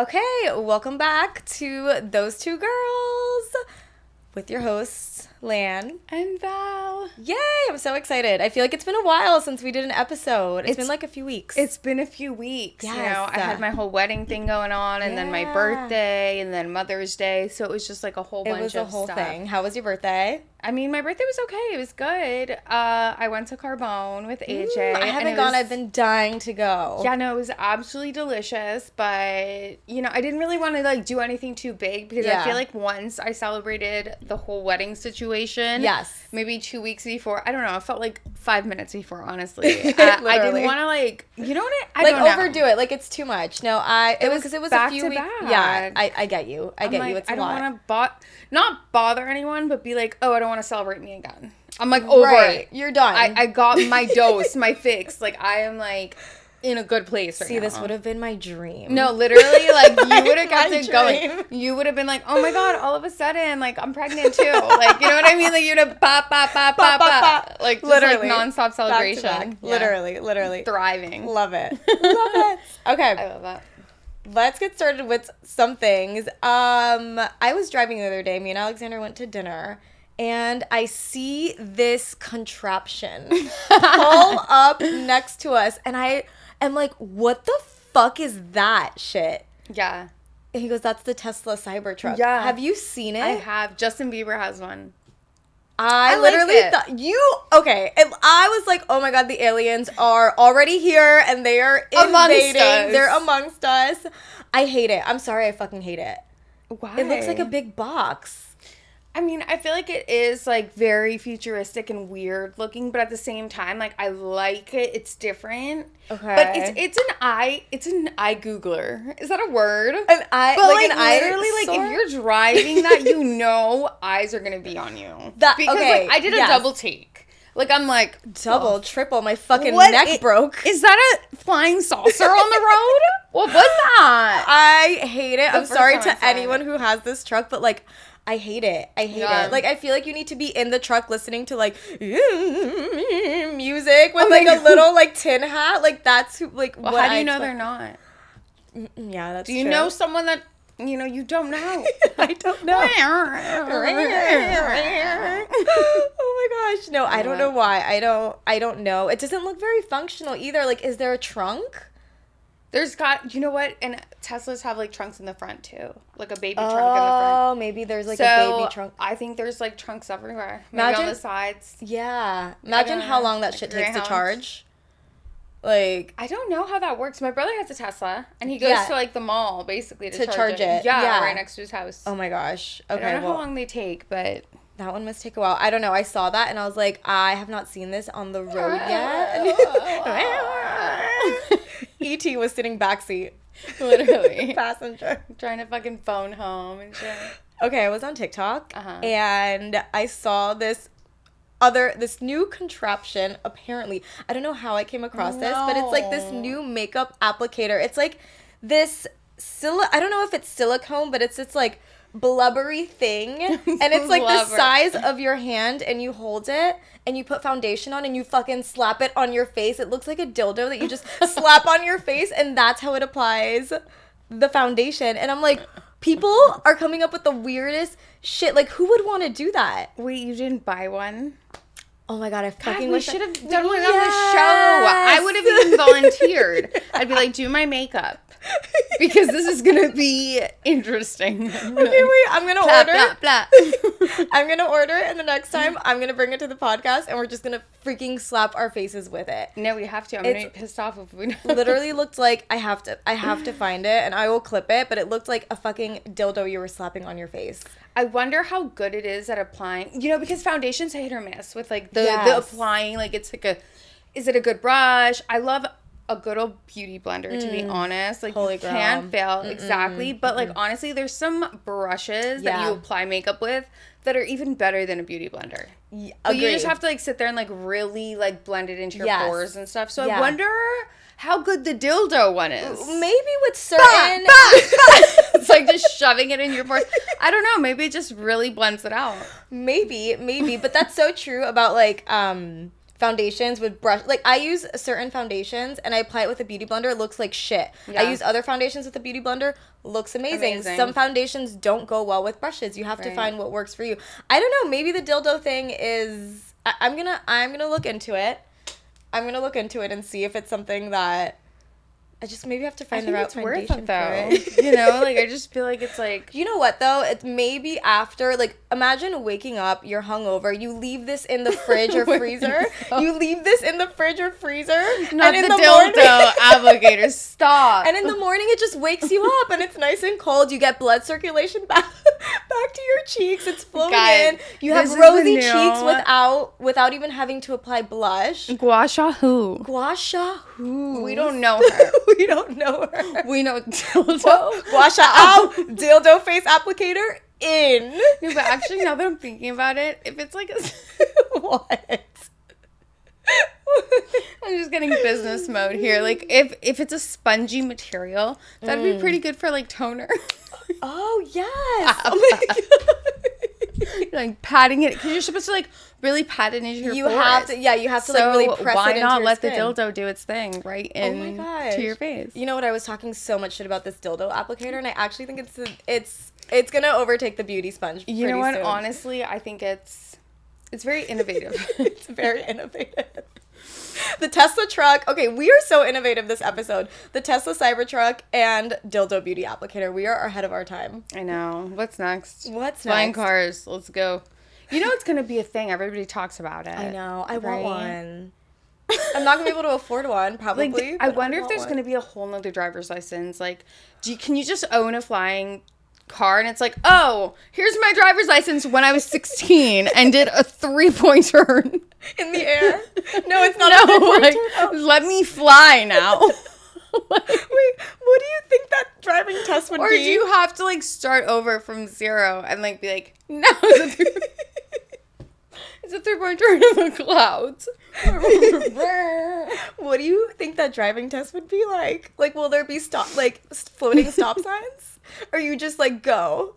Okay, welcome back to Those Two Girls with your hosts, Lan. And Val. Yay, I'm so excited. I feel like it's been a while since we did an episode. It's been like a few weeks. It's been a few weeks. Yes. You know, I had my whole wedding thing going on, and then my birthday, and then Mother's Day. So it was just like a whole bunch of stuff. It was a whole thing. How was your birthday? I mean, my birthday was okay. It was good. I went to Carbone with AJ. I haven't gone. I've been dying to go. Yeah, no, it was absolutely delicious. But, you know, I didn't really want to, like, do anything too big because I feel like once I celebrated the whole wedding situation. Yes. Maybe 2 weeks before. I don't know. It felt like 5 minutes before, honestly. I didn't want to, like, you know what? I don't know. Overdo it. Like, it's too much. No, it was because it was a few weeks. Yeah, I get you. I get you. It's a lot. I don't want to not bother anyone, but be like, oh, I don't want to celebrate me again. I'm like over it. You're done. I got my dose, my fix. Like I am like in a good place right now. See, this would have been my dream. No, literally, like you would have kept it going. You would have been like, oh my god, all of a sudden, like I'm pregnant too. Like you know what I mean? Like you'd have pop, like just literally like nonstop celebration. Back to back. Yeah. Literally thriving. Love it. Love it. Okay. I love that. Let's get started with some things. I was driving the other day. Me and Alexander went to dinner, and I see this contraption pull up next to us, and I am like, "What the fuck is that shit?" Yeah. And he goes, "That's the Tesla Cybertruck." Yeah. Have you seen it? I have. Justin Bieber has one. I literally thought okay. And I was like, oh my god, the aliens are already here and they are invading. They're amongst us. I hate it. I'm sorry, I fucking hate it. Why? It looks like a big box. I mean, I feel like it is like very futuristic and weird looking, but at the same time, like I like it. It's different. Okay. But it's an eye Googler. Is that a word? An eye, but like an literally, eye like if you're driving that, you know, eyes are gonna be on you. Because like I did a double take. Like I'm like double, triple. My fucking neck broke. Is that a flying saucer on the road? What was that? I hate it. I'm sorry to anyone who has this truck, but like. I hate it. I hate it. Like, I feel like you need to be in the truck listening to, like, music with, like, a little, like, tin hat. Like, that's who, like, well, how do you know they're not? Yeah, that's true. Do you know someone that, you know, you don't know? I don't know. Oh, my gosh. No, I don't know why. I don't know. It doesn't look very functional either. Like, is there a trunk? You know what? And Teslas have, like, trunks in the front, too. Like, a baby trunk in the front. Oh, maybe there's, like, a baby trunk. I think there's, like, trunks everywhere. Maybe on the sides. Yeah. Imagine how long that shit takes to charge. Like. I don't know how that works. My brother has a Tesla, and he goes to, like, the mall, basically, to charge it. Yeah, right next to his house. Oh, my gosh. Okay, I don't know how long they take, but... That one must take a while. I don't know. I saw that, and I was like, I have not seen this on the road yet. E.T. was sitting backseat. Literally. Passenger. Trying to fucking phone home and shit. Okay, I was on TikTok, and I saw this new contraption, apparently. I don't know how I came across this, but it's like this new makeup applicator. It's like this, I don't know if it's silicone, but it's like, blubbery thing, and it's like the size of your hand, and you hold it and you put foundation on and you fucking slap it on your face. It looks like a dildo that you just slap on your face, and that's how it applies the foundation. And I'm like, people are coming up with the weirdest shit. Like, who would want to do that? Wait, you didn't buy one? Oh my god, we should have done one on the show. I would have even volunteered. I'd be like, do my makeup. Because this is gonna be interesting. Okay, wait. I'm gonna order. Blah. I'm gonna order, and the next time I'm gonna bring it to the podcast, and we're just gonna freaking slap our faces with it. No, we have to. I'm gonna be pissed off if we don't. Literally looked like I have to find it, and I will clip it. But it looked like a fucking dildo you were slapping on your face. I wonder how good it is at applying. You know, because foundation's a hit or miss with like the applying. Like it's like is it a good brush? I love a good old beauty blender, to be honest. Like, Holy you girl. can't fail. Exactly. But, like, honestly, there's some brushes that you apply makeup with that are even better than a beauty blender. Yeah, but you just have to, like, sit there and, like, really, like, blend it into your pores and stuff. So I wonder how good the dildo one is. Maybe with certain... It's like just shoving it in your pores. I don't know. Maybe it just really blends it out. Maybe. But that's so true about, like, foundations with brush. Like, I use certain foundations and I apply it with a beauty blender. It looks like shit. Yeah. I use other foundations with a beauty blender. Looks amazing. Some foundations don't go well with brushes. You have to find what works for you. I don't know. Maybe the dildo thing is... I'm gonna look into it. I'm gonna look into it and see if it's something that... I just maybe have to find the right foundation for it. You know, like, I just feel like it's like... You know what, though? It's maybe after, like, imagine waking up, you're hungover, you leave this in the fridge or freezer. You leave this in the fridge or freezer. Not and the dildo applicator. Stop. And in the morning, it just wakes you up, and it's nice and cold. You get blood circulation back to your cheeks. It's flowing in. You have rosy cheeks without even having to apply blush. Gua Sha Hu. Gua Sha Hu. We don't know her. We don't know her. We know dildo. Gua Sha out. Dildo face applicator in. No, but actually, now that I'm thinking about it, if it's like what? I'm just getting business mode here. Like, if it's a spongy material, that'd be pretty good for, like, toner. Oh, yes. Oh, my God. Like, patting it. Because you're supposed to, like, really pat it into your pores. You have to, like, really press it into your skin. Why not let the dildo do its thing right in to your face? You know what? I was talking so much shit about this dildo applicator, and I actually think it's going to overtake the beauty sponge pretty soon. You know what? Honestly, I think it's very innovative. It's very innovative. The Tesla truck. Okay, we are so innovative this episode. The Tesla Cybertruck and dildo beauty applicator. We are ahead of our time. I know. What's next? Flying cars. Let's go. You know it's going to be a thing. Everybody talks about it. I know. I want one. I'm not going to be able to afford one, probably. Like, I wonder if there's going to be a whole nother driver's license. Like, can you just own a flying car and it's like, oh, here's my driver's license when I was 16 and did a 3-point turn in the air. No, it's not a 3-point turn. Let me fly now. Wait, what do you think that driving test would be? Or do you have to, like, start over from 0 and, like, be like, no, it's a 3-point turn in the clouds. What do you think that driving test would be like? Like, will there be floating stop signs? Or you just, like, go?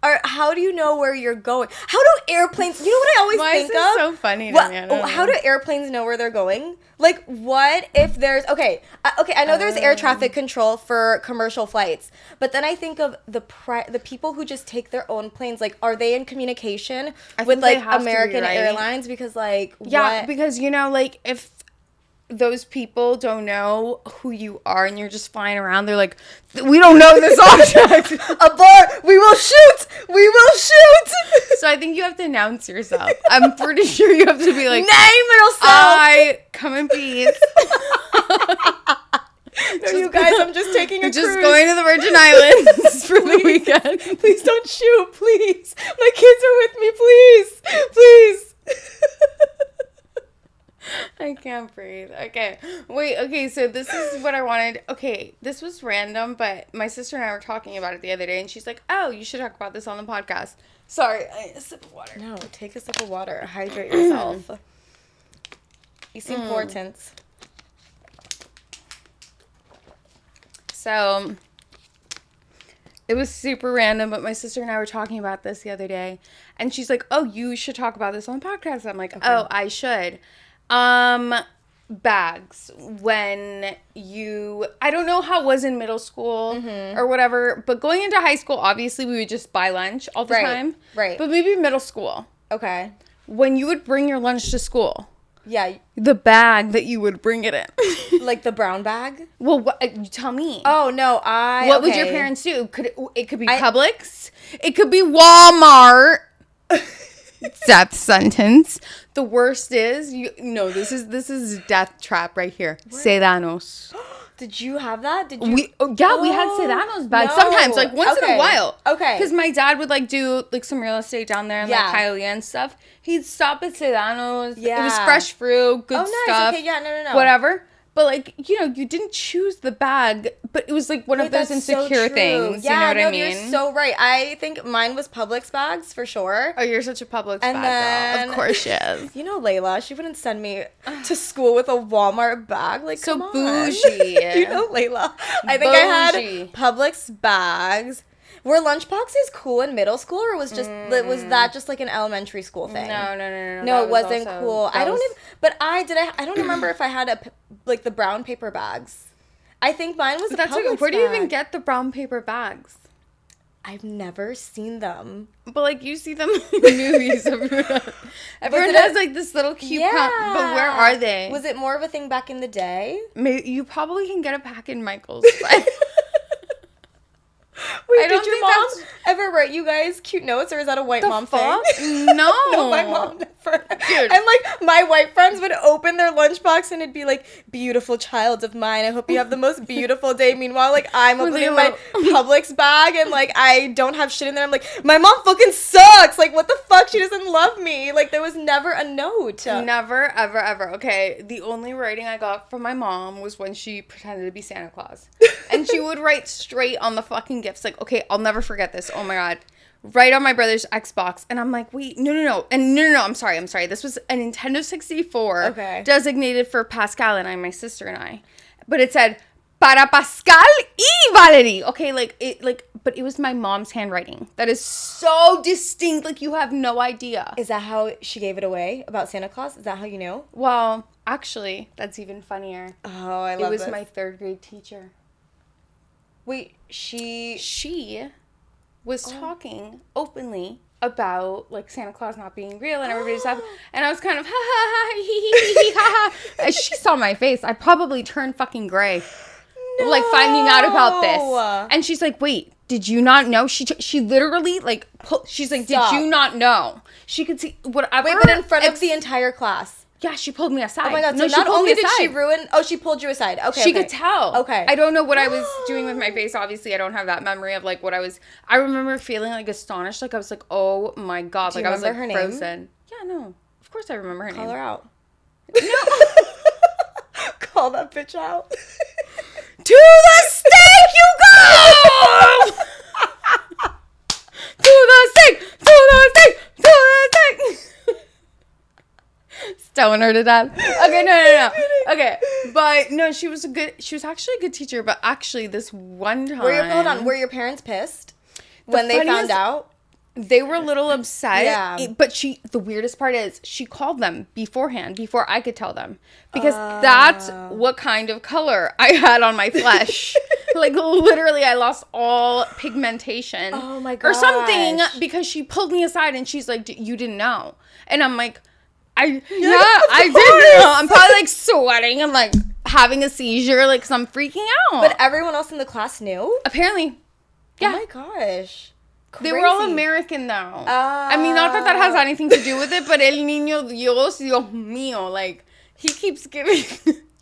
Or how do you know where you're going? How do airplanes... You know what I always think of? Why is this so funny to me? How do airplanes know where they're going? Like, what if there's... Okay, I know there's air traffic control for commercial flights. But then I think of the people who just take their own planes. Like, are they in communication with, like, American Airlines? Because, like, yeah, because, you know, like, if those people don't know who you are and you're just flying around, they're like, we don't know this object. Abort! We will shoot! We will shoot! So I think you have to announce yourself. I'm pretty sure you have to be like, name yourself! I come in peace. No, you guys, I'm just taking a cruise. Just going to the Virgin Islands for the weekend. Please don't shoot, please. My kids are with me, please. Please. I can't breathe. Okay. Wait, okay, so this is what I wanted. Okay, this was random, but my sister and I were talking about it the other day, and she's like, oh, you should talk about this on the podcast. Sorry, I need a sip of water. No, take a sip of water. Hydrate yourself. It's important. So, it was super random, but my sister and I were talking about this the other day, and she's like, oh, you should talk about this on the podcast. I'm like, okay. Oh, I should. Bags. When I don't know how it was in middle school or whatever, but going into high school, obviously we would just buy lunch all the time. Right. But maybe middle school. Okay. When you would bring your lunch to school. Yeah. The bag that you would bring it in. Like the brown bag? Well, what, tell me. Oh, no, What would your parents do? It could be Publix. It could be Walmart. Death sentence. The worst is, this is death trap right here. What? Sedanos. Did you have that? Did you? We had Sedanos bags sometimes, like once in a while. Okay. Because my dad would like do like some real estate down there and like Hailey and stuff. He'd stop at Sedanos. Yeah. It was fresh fruit, good stuff. Okay, yeah, no. Whatever. But, like, you didn't choose the bag, but it was, like, one of those insecure things. Yeah, you know what I mean? You're so right. I think mine was Publix bags, for sure. Oh, you're such a Publix bag girl. Of course she is. You know Layla, she wouldn't send me to school with a Walmart bag. Like, so come on. Bougie. You know Layla. I think I had Publix bags. Were lunchboxes cool in middle school, or was that just like an elementary school thing? No, it wasn't cool. I don't remember if I had like the brown paper bags. I think mine was a Publix bag. Where do you even get the brown paper bags? I've never seen them. But, like, you see them in movies. Everyone has, like, this little cute but where are they? Was it more of a thing back in the day? Maybe, you probably can get a pack in Michael's. Wait, did your mom ever write you guys cute notes, or is that a white mom thing? No. No, my mom never. Dude. And, like, my white friends would open their lunchbox and it'd be like, beautiful child of mine, I hope you have the most beautiful day. Meanwhile, like, I'm opening my Publix bag and, like, I don't have shit in there. I'm like, my mom fucking sucks. Like, what the fuck? She doesn't love me. Like, there was never a note. Never, ever, ever. Okay, the only writing I got from my mom was when she pretended to be Santa Claus. And she would write straight on the fucking gifts. Like, okay, I'll never forget this. Oh my God. Right on my brother's Xbox. And I'm like, wait, no. And no, I'm sorry. This was a Nintendo 64 designated for Pascal and I, my sister and I. But it said, para Pascal y Valerie. Okay, but it was my mom's handwriting. That is so distinct. Like, you have no idea. Is that how she gave it away about Santa Claus? Is that how you know? Well, actually, that's even funnier. Oh, I love it. It was my 3rd grade teacher. Wait, she was talking openly about, like, Santa Claus not being real and everybody's happy. And I was kind of, ha ha ha, hee hee hee ha. As she saw my face, I probably turned fucking gray. No. Like, finding out about this. And she's like, wait, did you not know? She literally, like, she's like, Stop. Did you not know? She could see whatever. Wait, but in front of the entire class. Yeah, she pulled me aside. Oh my God, so not only did she ruin... Oh, she pulled you aside. Okay, She could tell. Okay. I don't know what I was doing with my face. Obviously, I don't have that memory of, like, what I was... I remember feeling, like, astonished. Like, I was like, oh my God. Do you like, I was, like, her frozen. Name? Yeah, no. Of course I remember her name. Call her out. No. Call that bitch out. To the stake you go! To the stake! To the stake! To the stake! Stoned her to death. Okay, no. Okay, but no, she was actually a good teacher, but actually this one time... Were your parents pissed when they found out? They were a little upset. Yeah. But the weirdest part is she called them beforehand, before I could tell them. Because that's what kind of color I had on my flesh. Like, literally, I lost all pigmentation. Oh, my gosh. Or something, because she pulled me aside and she's like, you didn't know. And I'm like, I did know. I'm probably, like, sweating and, like, having a seizure, like, because I'm freaking out. But everyone else in the class knew? Apparently. Yeah. Oh, my gosh. Crazy. They were all American, though. I mean, not that has anything to do with it, but El Niño Dios mío, like, he keeps giving...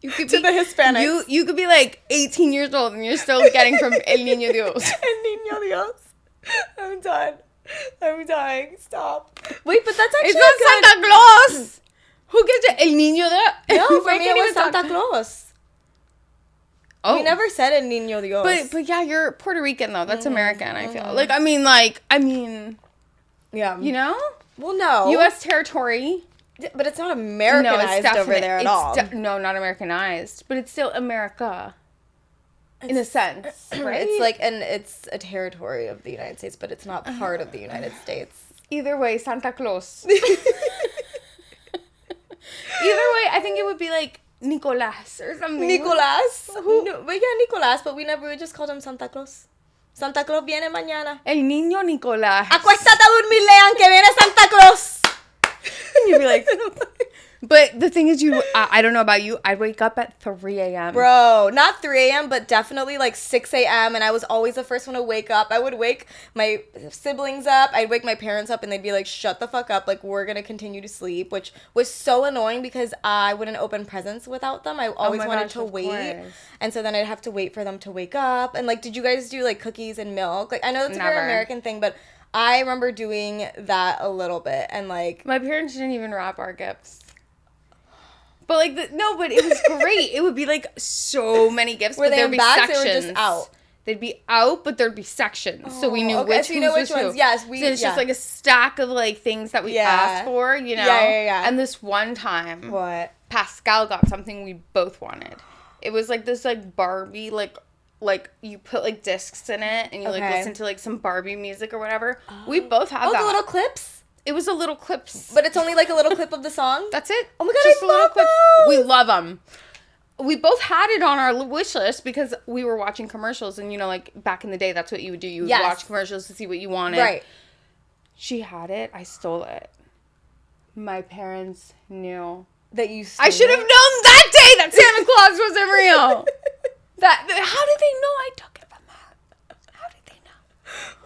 You could to the Hispanics. You could be, like, 18 years old, and you're still getting from El Niño Dios. El Niño Dios. I'm done. I'm dying. Stop. Wait, but that's actually it's not Santa Claus. Who gives it El Niño Dios? No, for me it was Santa Claus. Oh. We never said El Niño Dios. But yeah, you're Puerto Rican though. That's American. I feel like. I mean. Yeah. You know? Well, no. U.S. territory. But it's not Americanized over there at all. No, not Americanized, but it's still America. In a sense, right? It's like, and it's a territory of the United States, but it's not part of the United States. Either way, Santa Claus. Either way, I think it would be like Nicolás or something. Nicolás? No, yeah, Nicolás, but we just called him Santa Claus. Santa Claus viene mañana. El niño Nicolás. Acuéstate a dormir, Leon, que viene Santa Claus. And you'd be like... But the thing is, I don't know about you, I'd wake up at 3 a.m. Bro, not 3 a.m., but definitely like 6 a.m. And I was always the first one to wake up. I would wake my siblings up. I'd wake my parents up and they'd be like, shut the fuck up. Like, we're going to continue to sleep, which was so annoying because I wouldn't open presents without them. I always wanted to wait. And so then I'd have to wait for them to wake up. And like, did you guys do like cookies and milk? Like, I know that's a very American thing, but I remember doing that a little bit. And like, my parents didn't even wrap our gifts. But like, but it was great. It would be like so many gifts, but there'd be sections. They were just out. They'd be out, but there'd be sections, so we knew which ones. Yes, so it's just like a stack of like things that we asked for, you know. Yeah. And this one time, what? Pascal got something we both wanted. It was like this like Barbie like like, you put, like, discs in it, and you, like, listen to, like, some Barbie music or whatever. We both have that. Oh, the little clips? It was a little clips. But it's only, like, a little clip of the song? That's it. Oh, my God, just I a little love clip. those! We love them. We both had it on our wish list because we were watching commercials, and, you know, like, back in the day, that's what you would do. You would watch commercials to see what you wanted. Right. She had it. I stole it. My parents knew. That you stole I should have known that day that Santa Claus wasn't real. How did they know I took it from her? How did they know?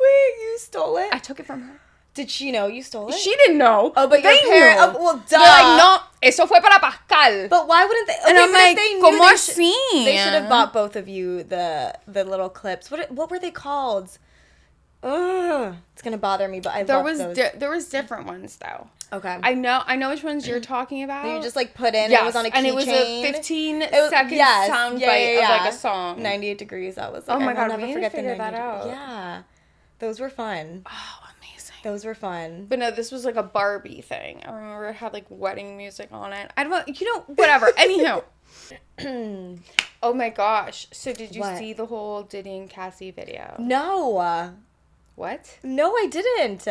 Wait, you stole it? I took it from her. Did she know you stole it? She didn't know. Oh, but your parents... Oh, well, duh. They're like, no, eso fue para Pascal. But why wouldn't they... Okay, and I'm like, they ¿cómo así? They should have bought both of you the little clips. What were they called? Ugh. It's going to bother me, but I love those. There was different ones, though. Okay. I know which ones you're talking about. That you just, like, put in. Yes. It was on a keychain. And it was a 15-second sound bite of, like, a song. 98 Degrees. That was, like, oh, my God. I'll never forget the 98 that out. Yeah. Those were fun. Oh, amazing. Those were fun. But no, this was, like, a Barbie thing. I remember it had, like, wedding music on it. I don't know. You know, whatever. Anywho. Oh, my gosh. So, did you see the whole Diddy and Cassie video? No. What? No, I didn't.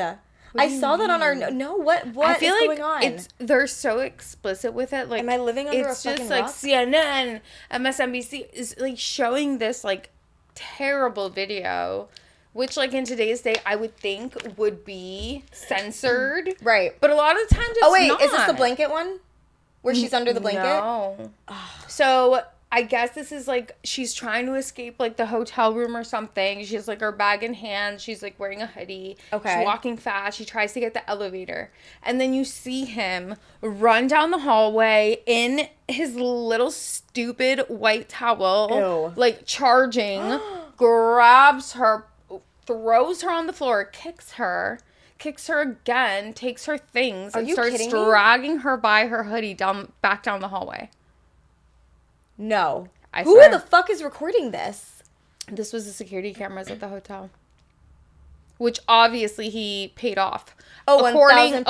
I saw that on our... No, what I feel is like going on? They're so explicit with it. Like, am I living under a fucking rock? It's just, like, CNN, MSNBC is, like, showing this, like, terrible video, which, like, in today's day, I would think would be censored. Right. But a lot of the times it's not. Oh, wait, is this the blanket one? Where she's under the blanket? No. So... I guess this is, like, she's trying to escape, like, the hotel room or something. She has, like, her bag in hand. She's, like, wearing a hoodie. Okay. She's walking fast. She tries to get the elevator. And then you see him run down the hallway in his little stupid white towel. Ew. Like, charging. Grabs her, throws her on the floor, kicks her again, takes her things, and starts dragging her by her hoodie back down the hallway. No. Who the fuck is recording this? This was the security cameras at the hotel. Which obviously he paid off. Oh, according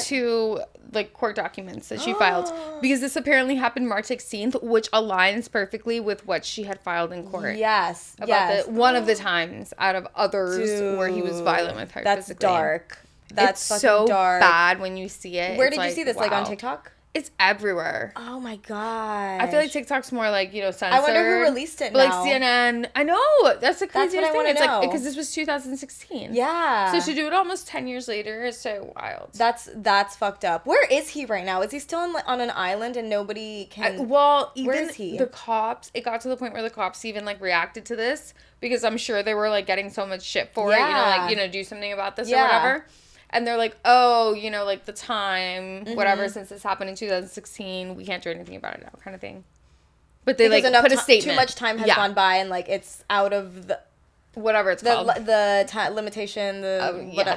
to, like, court documents that she filed. Because this apparently happened March 16th, which aligns perfectly with what she had filed in court. Yes. About one of the times out of others where he was violent with her. That's physically. Dark. That's it's so dark. Bad when you see it. Where did you see this? Wow. Like on TikTok? It's everywhere. Oh my god! I feel like TikTok's more like, you know, censored. I wonder who released it now. But like CNN. I know! That's the craziest thing. It's know. Like, because this was 2016. Yeah. So to do it almost 10 years later is so wild. That's fucked up. Where is he right now? Is he still on an island and nobody can... Even where is he? The cops, it got to the point where the cops even, like, reacted to this because I'm sure they were, like, getting so much shit for it. You know, like, you know, do something about this or whatever. And they're like, oh, you know, like, the time, whatever, since this happened in 2016, we can't do anything about it now, kind of thing. But they, because like, put a statement. Too much time has gone by, and, like, it's out of the... Whatever it's called. The limitation,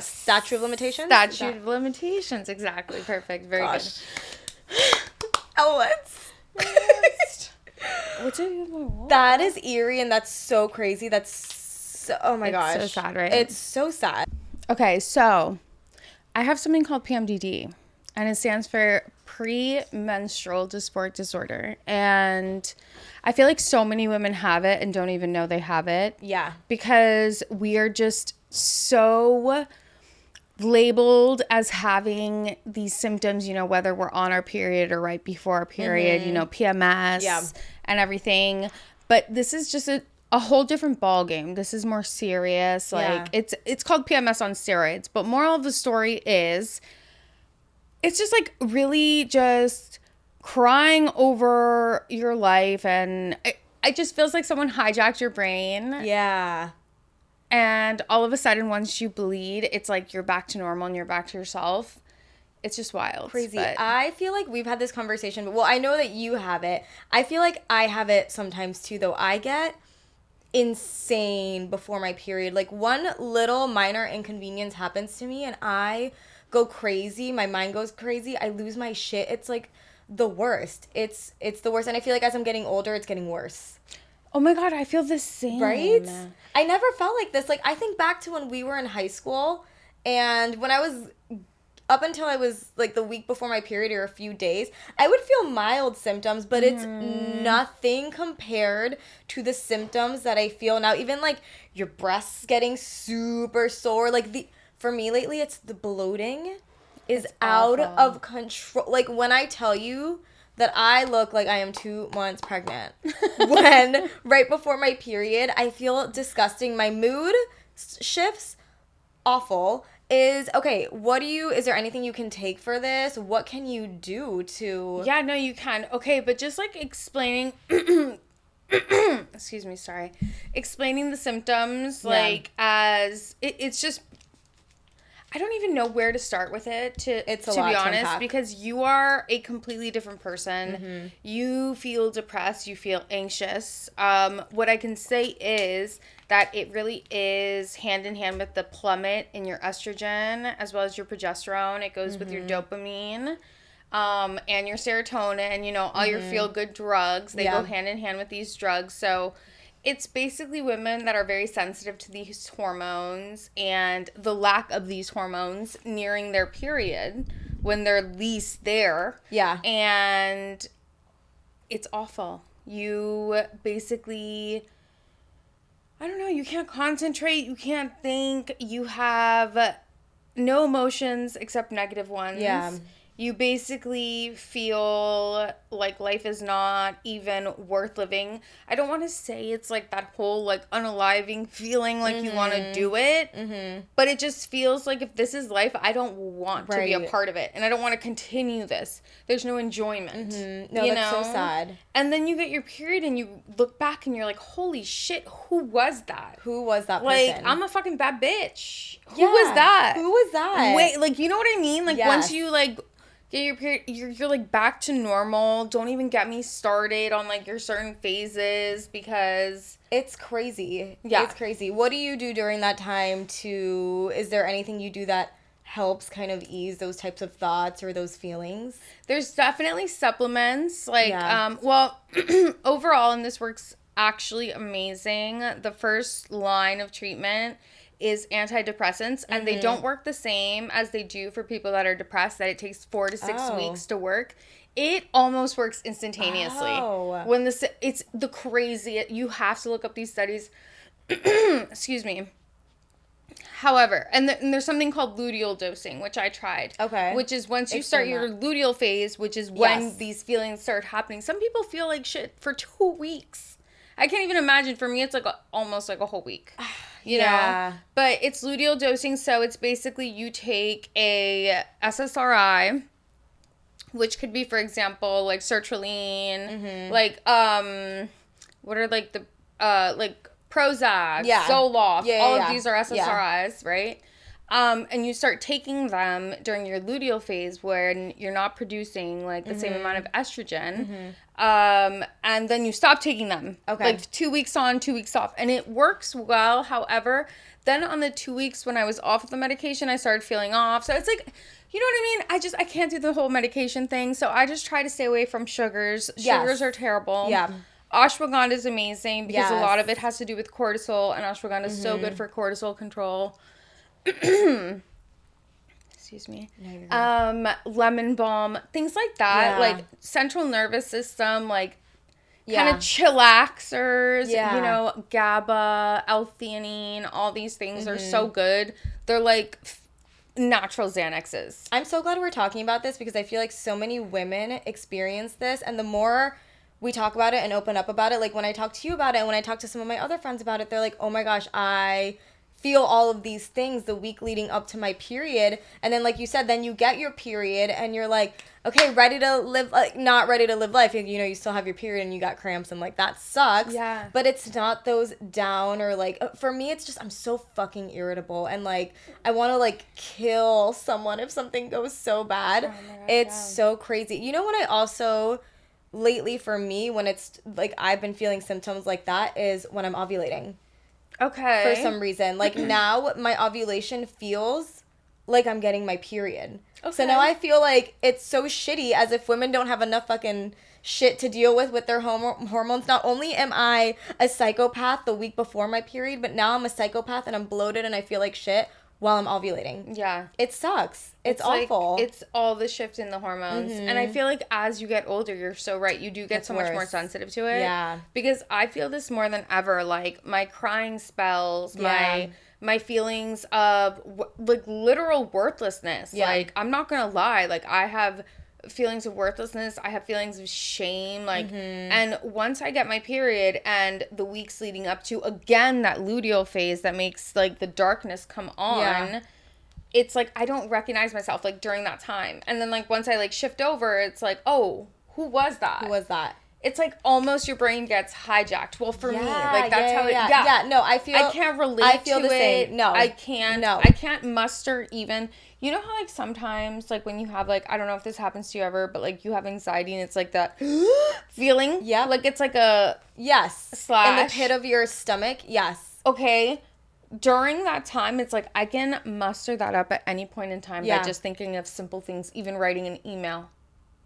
statute of limitations? Statute of limitations, exactly. Perfect. Very good. Alex. What's it? That is eerie, and that's so crazy. That's so... Oh, my gosh. It's so sad, right? It's so sad. Okay, so... I have something called PMDD, and it stands for premenstrual dysphoric disorder. And I feel like so many women have it and don't even know they have it. Yeah. Because we are just so labeled as having these symptoms, you know, whether we're on our period or right before our period, you know, PMS and everything. But this is just a whole different ball game. This is more serious. Like it's called PMS on steroids. But moral of the story is, it's just like really just crying over your life, and it just feels like someone hijacked your brain. Yeah. And all of a sudden, once you bleed, it's like you're back to normal and you're back to yourself. It's just wild. Crazy. I feel like we've had this conversation, but I know that you have it. I feel like I have it sometimes too, though. I get insane before my period. Like, one little minor inconvenience happens to me and I go crazy. My mind goes crazy. I lose my shit. It's like the worst. It's the worst. And I feel like as I'm getting older, it's getting worse. Oh my God, I feel the same. Right? I never felt like this. Like, I think back to when we were in high school, and when I was up until I was, like, the week before my period or a few days, I would feel mild symptoms, but it's nothing compared to the symptoms that I feel now. Even, like, your breasts getting super sore. Like, for me lately, it's the bloating is out of control. Like, when I tell you that I look like I am 2 months pregnant, when right before my period, I feel disgusting. My mood shifts awful. Is there anything you can take for this? What can you do to... Yeah, no, you can. Okay, but just, like, explaining... excuse me, sorry. Explaining the symptoms, like, as... It's just... I don't even know where to start with it, to be honest, because you are a completely different person. Mm-hmm. You feel depressed. You feel anxious. What I can say is that it really is hand in hand with the plummet in your estrogen as well as your progesterone. It goes with your dopamine and your serotonin, you know, all your feel-good drugs. They go hand in hand with these drugs. So it's basically women that are very sensitive to these hormones and the lack of these hormones nearing their period when they're least there. Yeah. And it's awful. You basically, I don't know, you can't concentrate, you can't think, you have no emotions except negative ones. Yeah. You basically feel like life is not even worth living. I don't want to say it's like that whole like unaliving feeling like you want to do it. But it just feels like if this is life, I don't want to be a part of it. And I don't want to continue this. There's no enjoyment. No, that's so sad. And then you get your period and you look back and you're like, holy shit, who was that? Who was that person? Like, I'm a fucking bad bitch. Who was that? Who was that? Wait, like, you know what I mean? Like, once you like... get your period, you're like back to normal. Don't even get me started on like your certain phases because it's crazy. Yeah. It's crazy. What do you do during that time is there anything you do that helps kind of ease those types of thoughts or those feelings? There's definitely supplements. Like, overall, and this works actually amazing. The first line of treatment is antidepressants, and they don't work the same as they do for people that are depressed, that it takes 4 to 6 weeks to work. It almost works instantaneously. When it's the crazy, you have to look up these studies. Excuse me. However, and there's something called luteal dosing, which I tried. Okay. Which is once you start your luteal phase, which is when these feelings start happening. Some people feel like shit for 2 weeks. I can't even imagine. For me, it's like almost like a whole week. You know? But it's luteal dosing, so it's basically you take a SSRI, which could be, for example, like sertraline, like, what are, like, the, like, Prozac, Zoloft, all of these are SSRIs, right? And you start taking them during your luteal phase when you're not producing, like, the same amount of estrogen. And then you stop taking them. Okay. Like 2 weeks on, 2 weeks off. And it works well. However, then on the 2 weeks when I was off of the medication, I started feeling off. So it's like, you know what I mean? I can't do the whole medication thing. So I just try to stay away from sugars. Sugars are terrible. Yeah. Ashwagandha is amazing because a lot of it has to do with cortisol. And ashwagandha is so good for cortisol control. Excuse me. No, lemon balm, things like that, like central nervous system, like kind of chillaxers, you know, GABA, L-theanine, all these things are so good. They're like natural Xanaxes. I'm so glad we're talking about this because I feel like so many women experience this, and the more we talk about it and open up about it, like when I talk to you about it and when I talk to some of my other friends about it, they're like, oh my gosh, I feel all of these things the week leading up to my period. And then, like you said, then you get your period and you're like, okay, ready to live, like, not ready to live life. You know, you still have your period and you got cramps and, like, that sucks. Yeah. But it's not those down or, like, for me, it's just, I'm so fucking irritable. And, like, I want to, like, kill someone if something goes so bad. Oh my God, it's so crazy. You know what I also, lately for me, when it's, like, I've been feeling symptoms like that is when I'm ovulating. Okay. For some reason. Like, now my ovulation feels like I'm getting my period. Okay. So now I feel like it's so shitty, as if women don't have enough fucking shit to deal with their hormones. Not only am I a psychopath the week before my period, but now I'm a psychopath and I'm bloated and I feel like shit while I'm ovulating. Yeah. It sucks. It's awful. Like, it's all the shift in the hormones. Mm-hmm. And I feel like as you get older, you're so right. You do get so much more sensitive to it. Yeah. Because I feel this more than ever. Like, my crying spells, my feelings of, like, literal worthlessness. Yeah. Like, I'm not going to lie. Like, I have feelings of worthlessness. I have feelings of shame. Like, and once I get my period and the weeks leading up to, again, that luteal phase that makes, like, the darkness come on, it's like I don't recognize myself, like, during that time. And then, like, once I, like, shift over, it's like, oh, who was that? Who was that? It's like almost your brain gets hijacked. Well, for me, like, that's how it... Yeah, no, I can't relate to the same. it. No. I can't muster even... You know how, like, sometimes, like, when you have, like, I don't know if this happens to you ever, but, like, you have anxiety and it's, like, that feeling? Yeah. Like, it's, like, a... Yes. Slash. In the pit of your stomach? Yes. Okay. During that time, it's, like, I can muster that up at any point in time by just thinking of simple things, even writing an email.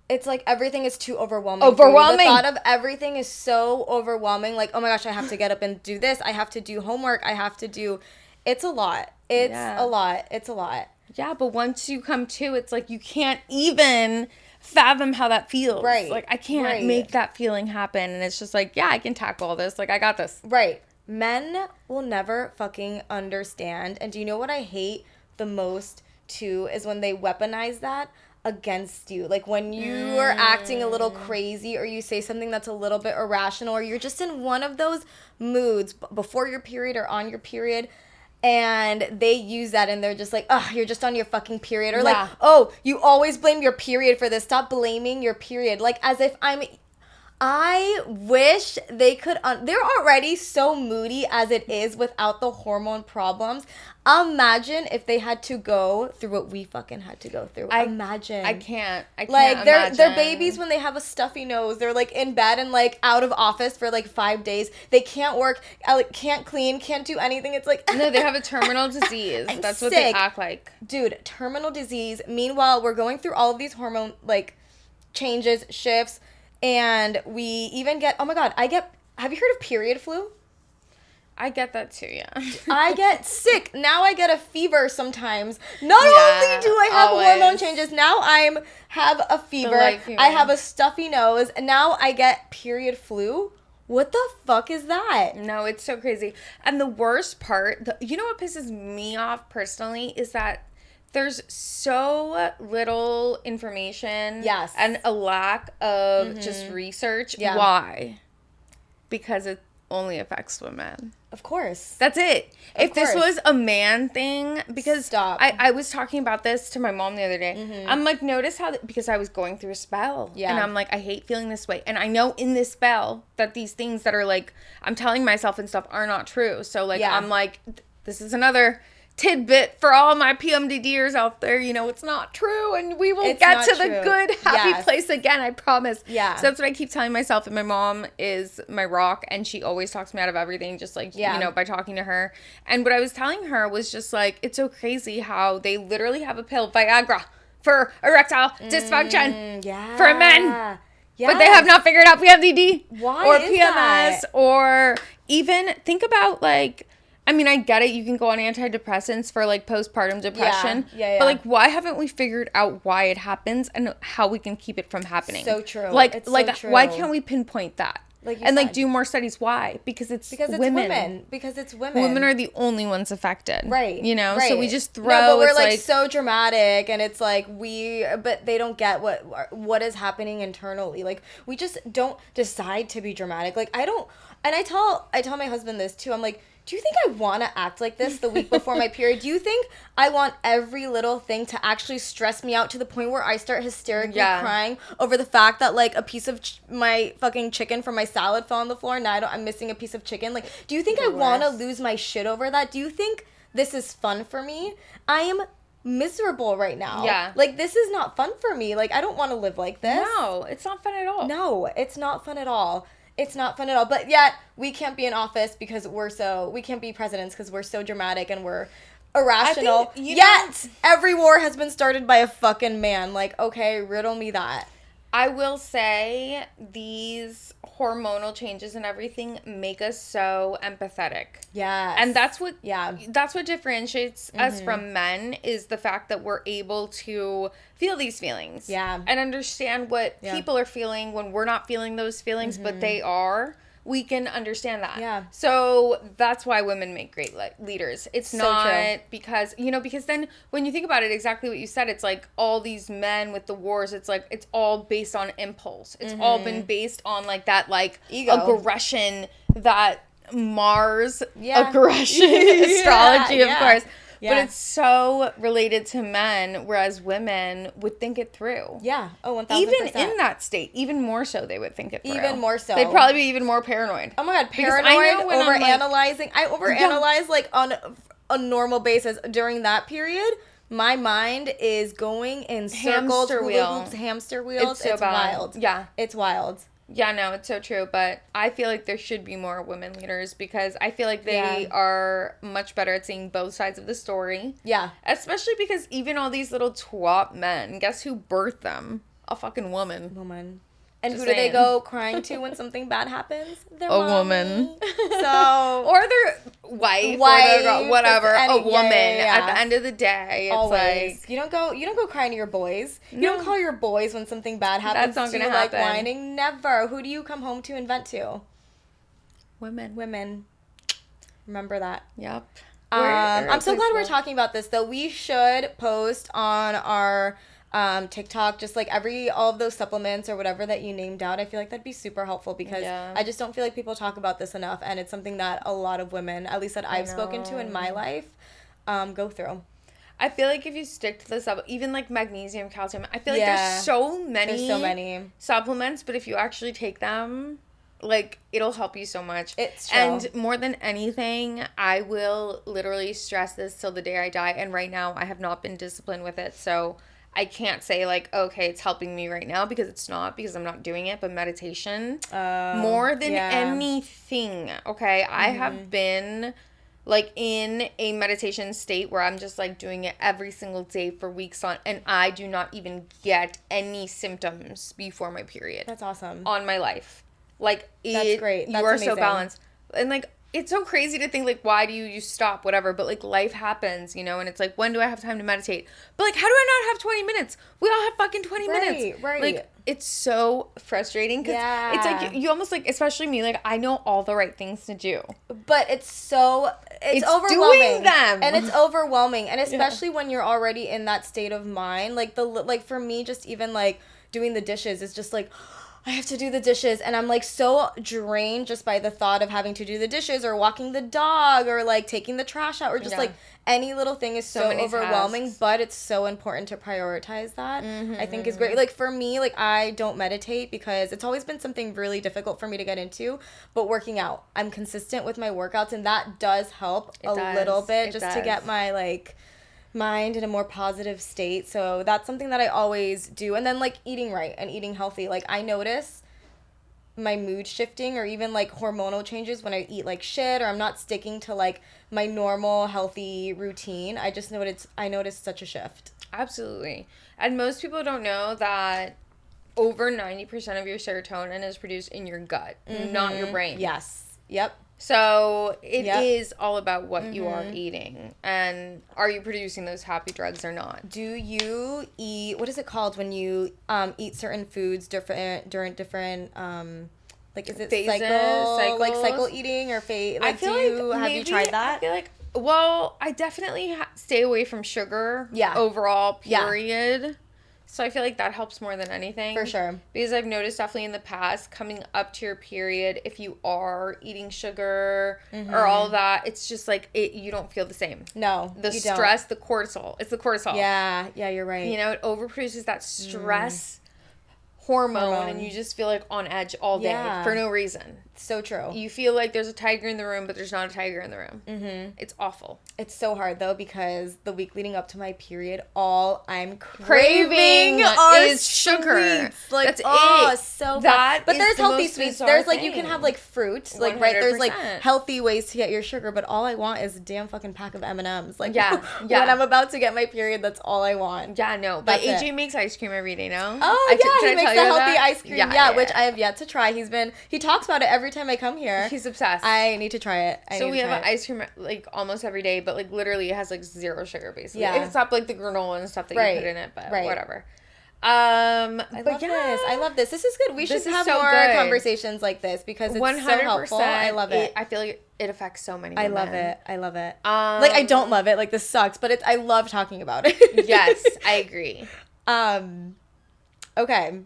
It's like everything is too overwhelming. Overwhelming. The thought of everything is so overwhelming. Like, oh my gosh, I have to get up and do this. I have to do homework. I have to do... It's a lot. It's a lot. It's a lot. Yeah, but once you come to, it's like you can't even fathom how that feels. Right. Like, I can't make that feeling happen. And it's just like, yeah, I can tackle all this. Like, I got this. Right. Men will never fucking understand. And do you know what I hate the most, too, is when they weaponize that against you. Like, when you are acting a little crazy or you say something that's a little bit irrational or you're just in one of those moods before your period or on your period, and they use that and they're just like, oh, you're just on your fucking period. Or like, oh, you always blame your period for this. Stop blaming your period. Like, as if I wish they could... they're already so moody as it is without the hormone problems. Imagine if they had to go through what we fucking had to go through. Imagine. I can't like, they're babies when they have a stuffy nose. They're, like, in bed and, like, out of office for, like, 5 days. They can't work, can't clean, can't do anything. It's like... No, they have a terminal disease. That's sick. What they act like. Dude, terminal disease. Meanwhile, we're going through all of these hormone, like, changes, shifts... And we even get, oh my God, have you heard of period flu? I get that too, yeah. I get sick. Now I get a fever sometimes. Not only do I have hormone changes, now I have a fever. I have a stuffy nose, and now I get period flu. What the fuck is that? No, it's so crazy. And the worst part, you know what pisses me off personally, is that there's so little information and a lack of just research. Yeah. Why? Because it only affects women. Of course. That's it. If this was a man thing, because I was talking about this to my mom the other day. Mm-hmm. I'm like, notice how, because I was going through a spell. Yeah. And I'm like, I hate feeling this way. And I know in this spell that these things that are like, I'm telling myself and stuff are not true. So like, I'm like, this is another tidbit for all my PMDDers out there. You know, it's not true, and we will get to the good, happy place again, I promise. Yeah. So that's what I keep telling myself, and my mom is my rock, and she always talks me out of everything, just like, you know, by talking to her. And what I was telling her was just like, it's so crazy how they literally have a pill, Viagra, for erectile dysfunction for men. Yes. But they have not figured out PMDD or PMS that? Or even think about, like, I mean, I get it. You can go on antidepressants for, like, postpartum depression. Yeah. But, like, why haven't we figured out why it happens and how we can keep it from happening? So true. Like, so true. Why can't we pinpoint that? Like, do more studies. Why? Because it's women. Because it's women. Women are the only ones affected. Right. You know? Right. So we just throw... No, but we're, like, so dramatic, and it's, like, but they don't get what is happening internally. Like, we just don't decide to be dramatic. Like, I don't... And I tell my husband this, too. I'm like... Do you think I want to act like this the week before my period? Do you think I want every little thing to actually stress me out to the point where I start hysterically crying over the fact that, like, a piece of my fucking chicken from my salad fell on the floor and now I'm missing a piece of chicken? Like, do you think I want to lose my shit over that? Do you think this is fun for me? I am miserable right now. Yeah. Like, this is not fun for me. Like, I don't want to live like this. No, it's not fun at all. No, it's not fun at all. It's not fun at all. But yet, we can't be in office because we can't be presidents because we're so dramatic and we're irrational. Yet, every war has been started by a fucking man. Like, okay, riddle me that. I will say these hormonal changes and everything make us so empathetic. Yes. And that's what differentiates us from men, is the fact that we're able to feel these feelings. Yeah. And understand what people are feeling when we're not feeling those feelings, but they are. We can understand that. Yeah. So that's why women make great leaders. It's so not true. Because then when you think about it, exactly what you said, it's like all these men with the wars, it's like, it's all based on impulse. It's all been based on like that, like ego, aggression, that Mars aggression astrology, of course. Yeah. But it's so related to men, whereas women would think it through. Yeah. Oh, 1000%. Even in that state, even more so, they would think it through. Even more so. They'd probably be even more paranoid. Oh my God, paranoid, overanalyzing. I overanalyze like on a normal basis during that period. My mind is going in circles, hamster wheels. It's wild. Yeah. It's wild. Yeah, no, it's so true, but I feel like there should be more women leaders, because I feel like they are much better at seeing both sides of the story. Yeah. Especially because even all these little twat men, guess who birthed them? A fucking woman. And who do they go crying to when something bad happens? Their woman. So or their wife or their girl, whatever. A woman. Yeah. At the end of the day, it's always. like you don't go crying to your boys. You don't call your boys when something bad happens. That's not gonna happen. Like whining. Never. Who do you come home to and vent to? Women. Remember that. Yep. I'm so glad we're talking about this, though. We should post on our TikTok, just like all of those supplements or whatever that you named out. I feel like that'd be super helpful, because I just don't feel like people talk about this enough, and it's something that a lot of women, at least that I've spoken to in my life, go through. I feel like if you stick to the even like magnesium, calcium, I feel like there's so many supplements, but if you actually take them, like, it'll help you so much. It's true. And more than anything, I will literally stress this till the day I die, and right now I have not been disciplined with it, so I can't say, like, okay, it's helping me right now, because it's not, because I'm not doing it. But meditation, more than anything, okay? I have been, like, in a meditation state where I'm just, like, doing it every single day for weeks on, and I do not even get any symptoms before my period. That's awesome. On my life. Like, that's great. That's you are amazing. So balanced. And, like, it's so crazy to think, like, why do you stop, whatever, but, like, life happens, and it's like, when do I have time to meditate? But, like, how do I not have 20 minutes? We all have fucking 20 minutes. Right. Like, it's so frustrating, because it's like, you almost, like, especially me, like, I know all the right things to do. But it's overwhelming. Doing them. And it's overwhelming, and especially when you're already in that state of mind, like, for me, just even, like, doing the dishes is just, like, I have to do the dishes, and I'm, like, so drained just by the thought of having to do the dishes, or walking the dog, or, like, taking the trash out, or just, like, any little thing is so overwhelming, tasks. But it's so important to prioritize that. I think is great. Like, for me, like, I don't meditate because it's always been something really difficult for me to get into, but working out. I'm consistent with my workouts, and that does help little bit just to get my, like, mind in a more positive state. So that's something that I always do. And then, like, eating right and eating healthy. Like, I notice my mood shifting, or even, like, hormonal changes when I eat, like, shit, or I'm not sticking to, like, my normal healthy routine. I noticed such a shift. Absolutely. And most people don't know that over 90% of your serotonin is produced in your gut, not your brain. Yes. Yep. So it is all about what you are eating, and are you producing those happy drugs or not? Do you eat, what is it called when you eat certain foods during different like, is it phases, cycles? Like cycle eating, or like, have you tried that? I feel like, well, I definitely stay away from sugar. Overall, period. Yeah. So I feel like that helps more than anything. For sure. Because I've noticed definitely in the past, coming up to your period, if you are eating sugar or all of that, it's just like, you don't feel the same. No, the stress, the cortisol. It's the cortisol. Yeah, you're right. It overproduces that stress hormone, and you just feel like on edge all day for no reason. So true. You feel like there's a tiger in the room, but there's not a tiger in the room. It's awful. It's so hard though because the week leading up to my period, all I'm craving is sugar. Like, that's it. So bad. But there's healthy sweets. There's like you can have like fruit, like 100%. Right. There's like healthy ways to get your sugar. But all I want is a damn fucking pack of M&Ms. Like when I'm about to get my period, that's all I want. Yeah, no. But AJ makes ice cream every day now. Oh yeah, he makes the healthy ice cream. Yeah, which I have yet to try. He talks about it every time I come here. He's obsessed. I need to try it. So we have ice cream like almost every day. But like literally it has like 0 sugar basically. Yeah. Except like the granola and stuff that you put in it, but whatever. I love this. This is good. We should have more conversations like this because it's 100%, so helpful. I love it. I feel like it affects so many women. I love it. Like I don't love it. Like this sucks, but I love talking about it. Yes, I agree. Okay.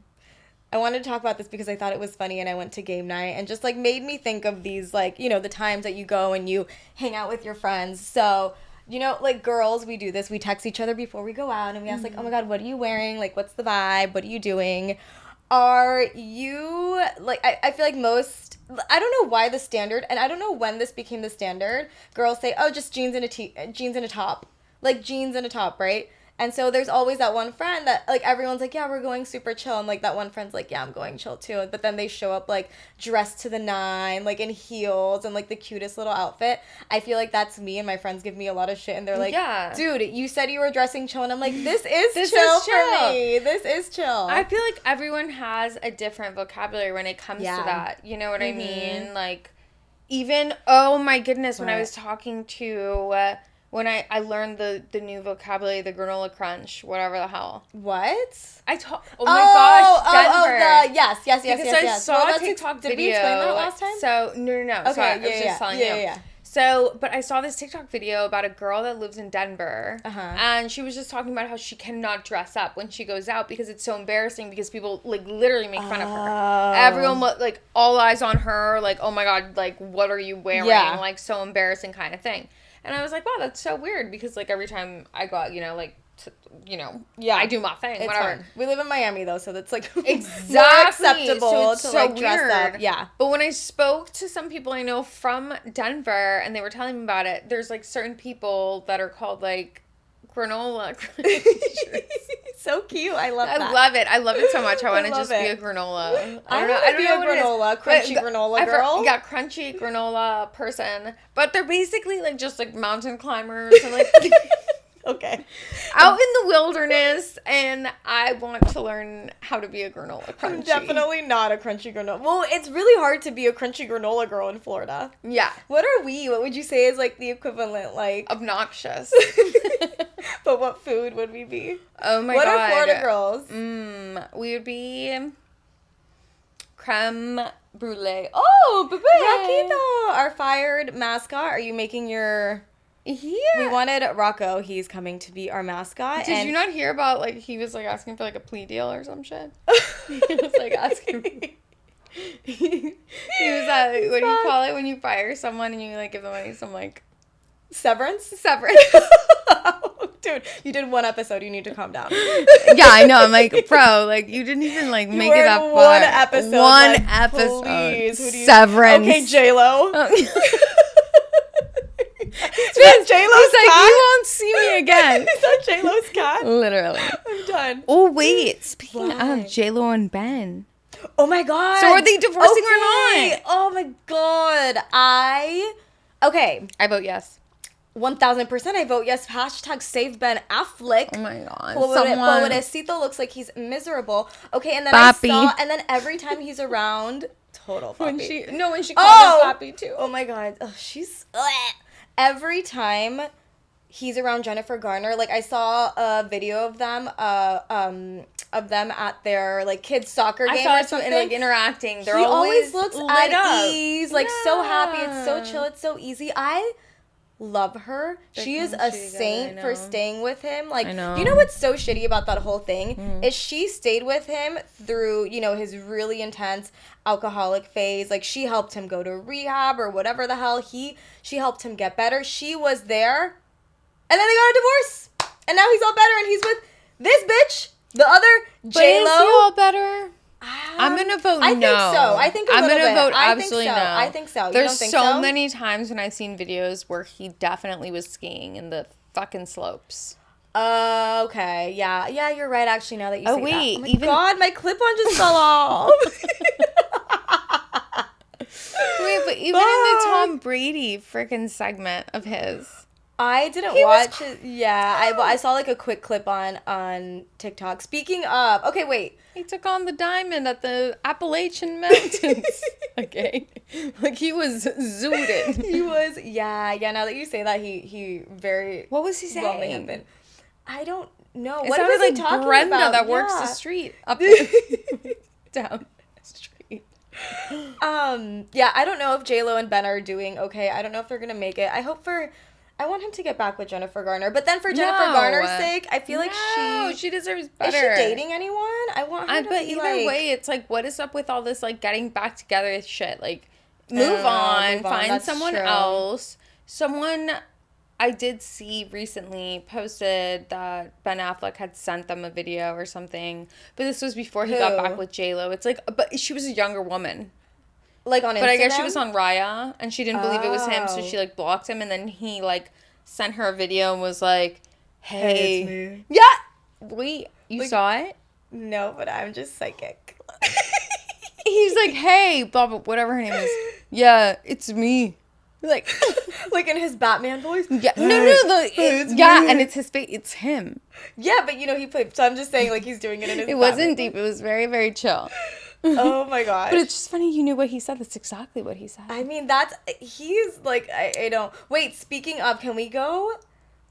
I wanted to talk about this because I thought it was funny and I went to game night and just like made me think of these like, you know, the times that you go and you hang out with your friends. So, you know, like girls, we do this. We text each other before we go out and we ask like, oh my God, what are you wearing? Like, what's the vibe? What are you doing? Are you like, I feel like most, I don't know why the standard, and I don't know when this became the standard. Girls say, oh, just jeans and a top. Like jeans and a top, right? And so there's always that one friend that, like, everyone's like, yeah, we're going super chill. And, like, that one friend's like, yeah, I'm going chill, too. But then they show up, like, dressed to the nine, like, in heels and, like, the cutest little outfit. I feel like that's me, and my friends give me a lot of shit. And they're like, dude, you said you were dressing chill. And I'm like, this is chill for me. This is chill. I feel like everyone has a different vocabulary when it comes to that. You know what I mean? Like, even, oh, my goodness, when I was talking to... when I learned the new vocabulary, the granola crunch, whatever the hell. What? Oh my gosh, Denver. Yes. Because I saw a TikTok video. Did we explain that last time? So, no. Okay, so I was just telling you. Yeah. So, but I saw this TikTok video about a girl that lives in Denver. And she was just talking about how she cannot dress up when she goes out because it's so embarrassing because people, like, literally make fun of her. Everyone, like, all eyes on her. Like, oh my God, like, what are you wearing? Yeah. Like, so embarrassing kind of thing. And I was like, wow, that's so weird because, like, every time I go out, you know, like, I do my thing, it's whatever. Fine. We live in Miami, though, so that's, like, exactly more acceptable to, like, dress up. Yeah. But when I spoke to some people I know from Denver and they were telling me about it, there's, like, certain people that are called, like, granola. So cute. I love that. I love it so much. I want to just be a granola. I don't know a granola, crunchy granola girl. Yeah, crunchy granola person. But they're basically like just like mountain climbers and like okay. Out in the wilderness, and I want to learn how to be a granola crunchy. I'm definitely not a crunchy granola. Well, it's really hard to be a crunchy granola girl in Florida. Yeah. What are we? What would you say is like the equivalent, like... Obnoxious. But what food would we be? Oh my God. What are Florida girls? We would be creme brulee. Oh, bebe. Rakito, our fired mascot. Are you making your... Yeah. We wanted Rocco. He's coming to be our mascot. Did you not hear about, like, he was, like, asking for, like, a plea deal or some shit? He was, like, asking... he was, what do you call it when you fire someone and you, like, give them, like, some, like... Severance? Dude, you did one episode. You need to calm down. Yeah, I know. I'm like, bro, like, you didn't even, like, make it that far. One episode. One episode. Please. Severance. Okay, J-Lo. He's like, cat? You won't see me again. Is that J-Lo's cat? Literally. I'm done. Oh, wait. Speaking of J-Lo and Ben. Oh, my God. So are they divorcing or not? Oh, my God. Okay. I vote yes. 1,000% I vote yes. Hashtag save Ben Affleck. Oh, my God. Pobrecito looks like he's miserable. Okay, and then and then every time he's around, total Papi. When she calls him Papi, too. Oh, my God. Oh, she's... Every time he's around Jennifer Garner, like I saw a video of them at their like kids soccer game or something, and like interacting. He always looks at ease, like so happy. It's so chill. It's so easy. I love her. She is a saint for staying with him. Like, you know what's so shitty about that whole thing is she stayed with him through, you know, his really intense alcoholic phase. Like, she helped him go to rehab or whatever the hell. She helped him get better. She was there, and then they got a divorce, and now he's all better, and he's with this bitch, the other J-Lo. But is he all better? I'm gonna vote no. I think so. I think I'm gonna vote absolutely no. I think so. There's so many times when I've seen videos where he definitely was skiing in the fucking slopes. Okay. Yeah. Yeah, you're right, actually, now that you say wait, that. Oh, my God, my clip-on just fell off. Wait, but even in the Tom Brady freaking segment of his. I didn't watch it. Yeah, I saw like a quick clip on TikTok. Speaking of, okay, wait. He took on the diamond at the Appalachian Mountains. Okay. Like he was zooted. He was, yeah, now that you say that, he very. What was he saying? I don't know. What was he talking Brenda about? That works the street up down the street. Yeah, I don't know if J-Lo and Ben are doing okay. I don't know if they're gonna make it. I want him to get back with Jennifer Garner, but then for Jennifer Garner's sake, I feel like she deserves better. Is she dating anyone? I want her to but be either like, way, it's like, what is up with all this like getting back together shit? Like, move on, find someone else. Someone I did see recently posted that Ben Affleck had sent them a video or something, but this was before he got back with J-Lo. It's like, but she was a younger woman. Like on Instagram? But I guess she was on Raya, and she didn't believe it was him, so she, like, blocked him, and then he, like, sent her a video and was like, hey. It's me. Yeah! Wait, you saw it? No, but I'm just psychic. He's like, hey, blah, blah, whatever her name is. Yeah, it's me. Like, like in his Batman voice? Yeah, no, and it's his face, it's him. Yeah, but, you know, he played, so I'm just saying, like, he's doing it in his It wasn't deep, it was very, very chill. Oh my gosh. But it's just funny you knew what he said. That's exactly what he said. I mean, he's like, I don't. Wait, speaking of, can we go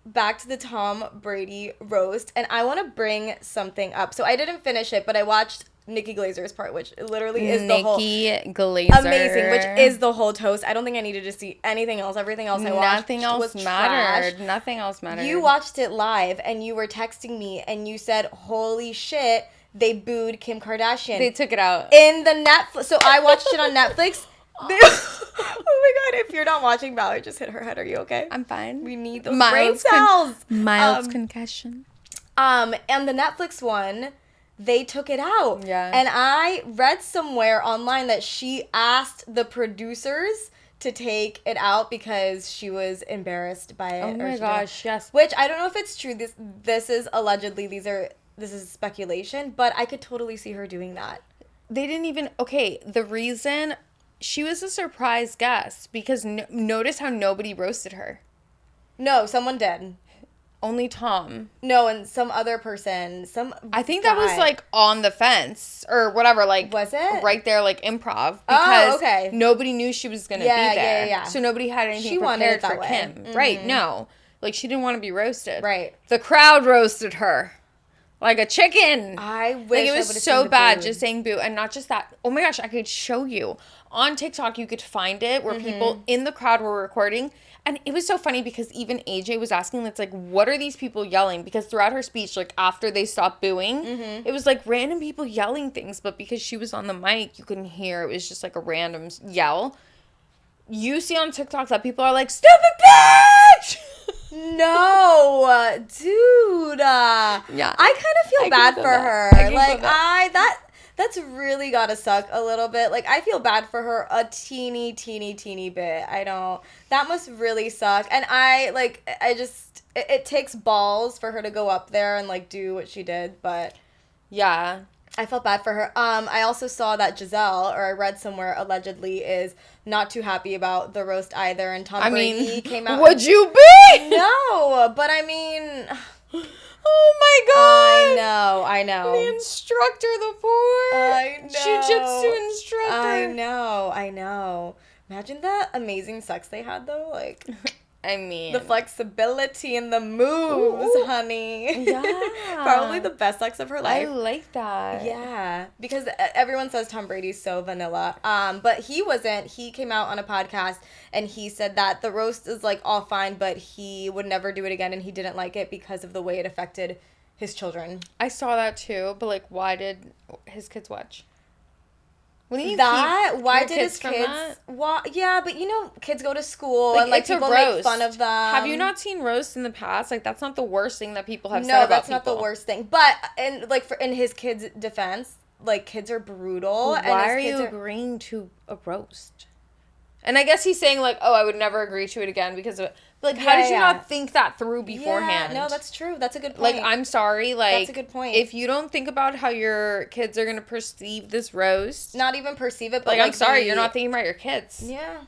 back to the Tom Brady roast? And I want to bring something up. So I didn't finish it, but I watched Nikki Glazer's part, which literally is the whole. Nikki Glazer. Amazing, which is the whole toast. I don't think I needed to see anything else. Everything else I watched Nothing else was mattered. trash. Nothing else mattered. You watched it live, and you were texting me, and you said, holy shit. They booed Kim Kardashian. They took it out. In the Netflix. So I watched it on Netflix. Oh my God. If you're not watching, Valerie just hit her head. Are you okay? I'm fine. We need those brain cells. Mild concussion. And the Netflix one, they took it out. Yeah. And I read somewhere online that she asked the producers to take it out because she was embarrassed by it. Oh my gosh, yes. Which I don't know if it's true. This is allegedly, this is speculation, but I could totally see her doing that. They didn't even... Okay, the reason... She was a surprise guest because notice how nobody roasted her. No, someone did. Only Tom. No, and some other person. I think that was, like, on the fence or whatever, like... Was it? Right there, like, improv. Because okay. Nobody knew she was going to be there. Yeah. So nobody had anything prepared for Kim. Mm-hmm. Right, no. Like, she didn't want to be roasted. Right. The crowd roasted her. Like a chicken. I wish it was so bad just saying boo. And not just that. Oh my gosh, I could show you. On TikTok, you could find it where people in the crowd were recording. And it was so funny because even AJ was asking, it's like, what are these people yelling? Because throughout her speech, like after they stopped booing, it was like random people yelling things. But because she was on the mic, you couldn't hear. It was just like a random yell. You see on TikTok that people are like, stupid bitch! No, dude. Yeah. I kind of feel bad for her. Like, that's really gotta suck a little bit. Like, I feel bad for her a teeny bit. That must really suck. And it takes balls for her to go up there and, like, do what she did, but. Yeah. I felt bad for her. I also saw that Giselle, or I read somewhere, allegedly is not too happy about the roast either. And Tom Brady came out. Would you be? No, but I mean. Oh my God. I know. The instructor, the poor. I know. Jiu-jitsu instructor. I know. Imagine the amazing sex they had though. Like. I mean, the flexibility and the moves, honey. Yeah. Probably the best sex of her life. I like that. Yeah. Because everyone says Tom Brady's so vanilla. But he wasn't. He came out on a podcast and he said that the roast is like all fine, but he would never do it again and he didn't like it because of the way it affected his children. I saw that too, but like why did his kids watch? Why did his kids? Yeah, but you know, kids go to school and like people make fun of them. Have you not seen roasts in the past? Like that's not the worst thing that people have said about people. No, that's not the worst thing. But in his kids' defense, like, kids are brutal. Well, why are you agreeing to a roast? And I guess he's saying, like, oh, I would never agree to it again because of... Like, how did you not think that through beforehand? Yeah, no, that's true. That's a good point. Like, I'm sorry. Like, that's a good point. If you don't think about how your kids are going to perceive this roast... Not even perceive it, but like I'm sorry, you're not thinking about your kids. Yeah.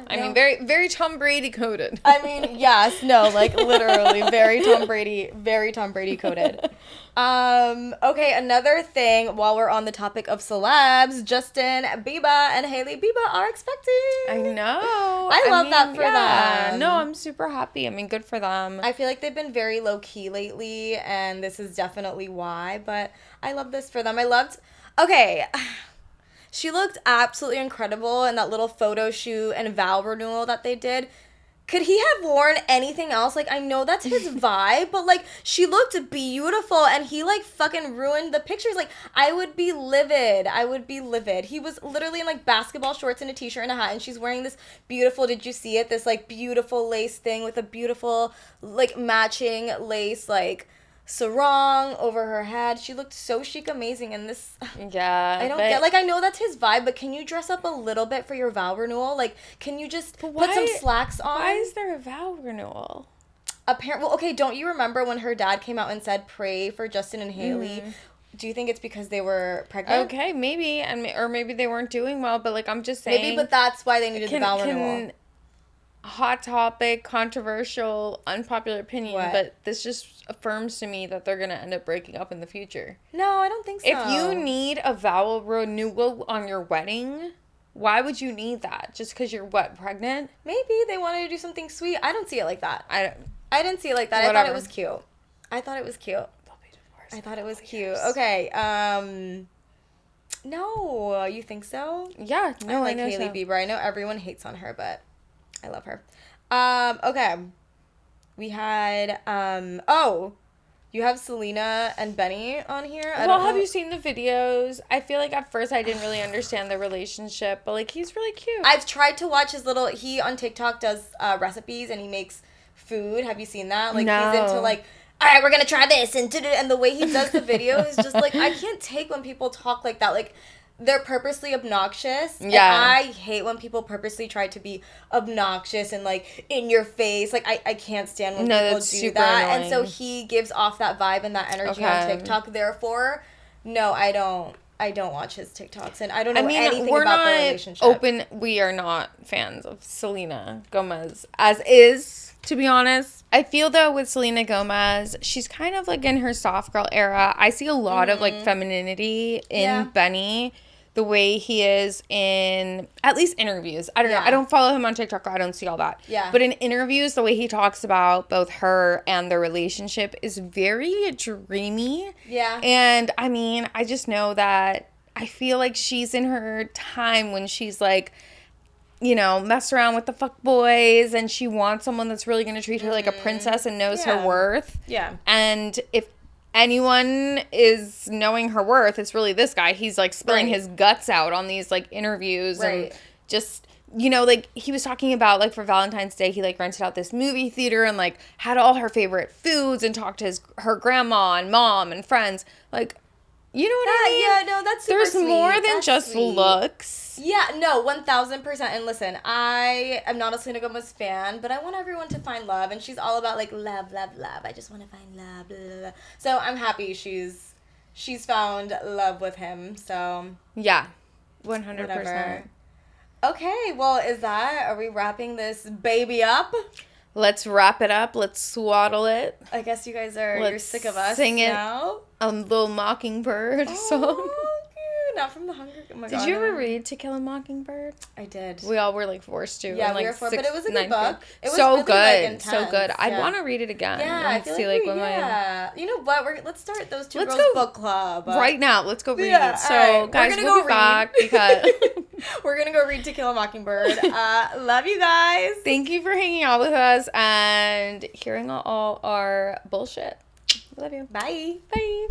I mean, very, very Tom Brady coded. I mean, yes, no, like, literally, very Tom Brady coded. Okay, another thing, while we're on the topic of celebs, Justin Bieber and Hailey Bieber are expecting. I know. I love that for them. No, I'm super happy. I mean, good for them. I feel like they've been very low-key lately, and this is definitely why, but I love this for them. Okay, she looked absolutely incredible in that little photo shoot and vow renewal that they did. Could he have worn anything else? Like, I know that's his vibe, but, like, she looked beautiful, and he, like, fucking ruined the pictures. Like, I would be livid. He was literally in, like, basketball shorts and a t-shirt and a hat, and she's wearing this beautiful, did you see it? This, like, beautiful lace thing with a beautiful, like, matching lace, like, sarong over her head. She looked so chic, amazing, and this... Yeah. I don't get... Like, I know that's his vibe, but can you dress up a little bit for your vow renewal? Like, can you just put some slacks on? Why is there a vow renewal? Apparently... Well, okay, don't you remember when her dad came out and said, pray for Justin and Hailey? Mm-hmm. Do you think it's because they were pregnant? Okay, maybe. Or maybe they weren't doing well, but, like, I'm just saying... Maybe, but that's why they needed the vow renewal. Hot topic, controversial, unpopular opinion, but this just affirms to me that they're going to end up breaking up in the future. No, I don't think so. If you need a vow renewal on your wedding, why would you need that? Just because you're, pregnant? Maybe they wanted to do something sweet. I don't see it like that. I didn't see it like that. Whatever. I thought it was cute. They'll be divorced. I thought it was cute. Okay, no, you think so? Yeah, no, I like Hailey Bieber. I know everyone hates on her, but... I love her. Okay. We had, you have Selena and Benny on here. Have you seen the videos? I feel like at first I didn't really understand the relationship, but, like, he's really cute. I've tried to watch he on TikTok does recipes and he makes food. Have you seen that? Like, no. He's into, like, all right, we're going to try this. And the way he does the video is just, like, I can't take when people talk like that. Like, they're purposely obnoxious. Yeah. And I hate when people purposely try to be obnoxious and, like, in your face. Like, I can't stand when people do that. Annoying. And so he gives off that vibe and that energy on TikTok. Therefore, no, I don't watch his TikToks. And I don't know anything about their relationship. We are not fans of Selena Gomez as is, to be honest. I feel, though, with Selena Gomez, she's kind of, like, in her soft girl era. I see a lot of, like, femininity in Benny. The way he is in, at least interviews. I don't know. I don't follow him on TikTok. I don't see all that. Yeah. But in interviews, the way he talks about both her and their relationship is very dreamy. Yeah. And, I mean, I just know that I feel like she's in her time when she's, like, you know, mess around with the fuck boys, and she wants someone that's really going to treat her like a princess and knows her worth. Yeah. And if anyone is knowing her worth, it's really this guy. He's, like, spilling his guts out on these, like, interviews and just, you know, like, he was talking about, like, for Valentine's Day, he, like, rented out this movie theater and, like, had all her favorite foods and talked to her grandma and mom and friends. Like, you know what I mean? Yeah, no, that's super There's sweet. more than just looks. Yeah, no, 1,000%. And listen, I am not a Selena Gomez fan, but I want everyone to find love. And she's all about, like, love, love, love. I just want to find love, blah, blah, blah. So I'm happy she's found love with him. So yeah, 100%. Whatever. Okay, well, are we wrapping this baby up? Let's wrap it up. Let's swaddle it. I guess you guys you're sick of us sing it now. A little Mockingbird song. Not from the Hunger Games. Oh my God. Did you ever read To Kill a Mockingbird? I did. We all were, like, forced to. Yeah, we were forced, but it was a good book. It was so really, good. Like, so good. I'd want to read it again. Yeah, I feel You know what? Let's start those two girls book club. Right now. Let's go read it. So, guys, we'll be back because... We're going to go read To Kill a Mockingbird. Love you guys. Thank you for hanging out with us and hearing all our bullshit. Love you. Bye. Bye.